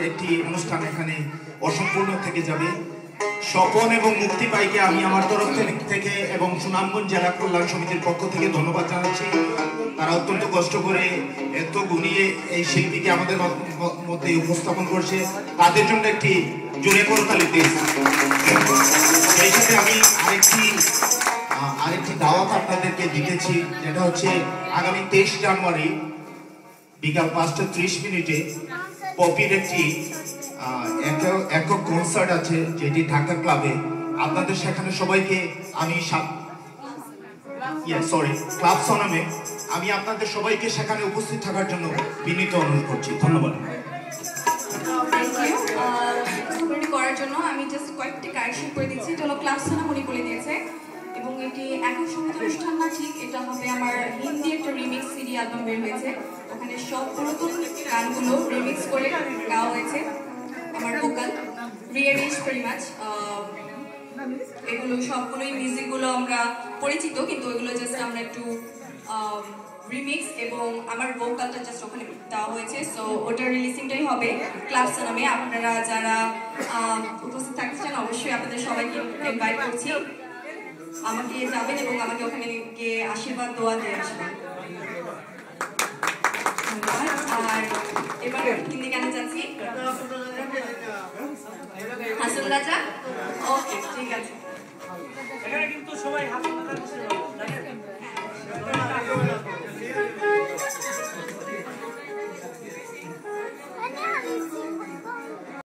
একটি অনুষ্ঠান এখানে অসম্পূর্ণ থেকে যাবে। স্বপন এবং মুক্তি পাইকে আমি আমার তরফ থেকে এবং সুনামগঞ্জ জেলা কল্যাণ সমিতির পক্ষ থেকে ধন্যবাদ জানাচ্ছি। তারা অত্যন্ত কষ্ট করে এত গুণিয়ে এই শিল্পীকে আমাদের মধ্যে উপস্থাপন করছে, তাদের জন্য একটি জোরে করতালি দিই। সেই সাথে আমি আরেকটি দাওয়াত আপনাদেরকে দিতেছি, যেটা হচ্ছে আগামী 23 জানুয়ারি বিকাল 5:30 পপির একটি একক কনসার্ট আছে, যেটি ঢাকা ক্লাবে। আপনাদের সেখানে সবাইকে আমি ক্লাব সনামে আমি আপনাদের সবাইকে সেখানে উপস্থিত থাকার জন্য বিনীত অনুরোধ করছি। ধন্যবাদ। করার জন্য আমি জাস্ট কয়েকটি কারেকশন করে দিচ্ছি। এটা হলো ক্লাব সনাম উনি বলে দিয়েছে, এবং এটি একক সঙ্গীত অনুষ্ঠান না, ঠিক এটা হবে আমার হিন্দি একটা রিমিক্স সিডি অ্যালবাম বের হয়েছে, ওখানে সব পুরাতন গানগুলো রিমিক্স করে গাওয়া হয়েছে। আমার ভোকাল রিঅ্যারেঞ্জ ভেরি মাচ, এগুলো সবগুলোই মিউজিকগুলো আমরা পরিচিত, কিন্তু এগুলো জাস্ট আমরা একটু রিমিক্স এবং আমার ভোকালটা জাস্ট ওখানে দেওয়া হয়েছে। সো ওটার রিলিজিংটাই হবে ক্লাব সনামে। আপনারা যারা উপস্থিত থাকতে চান অবশ্যই আপনাদের সবাইকে ইনভাইট করছি, আমাকে যাবেন এবং আমাকে ওখানে গিয়ে আশীর্বাদ দোয়া দিয়ে আসবেন। আর এবার হিন্দি গানে যাচ্ছি, হাসান রাজা। ওকে, ঠিক আছে।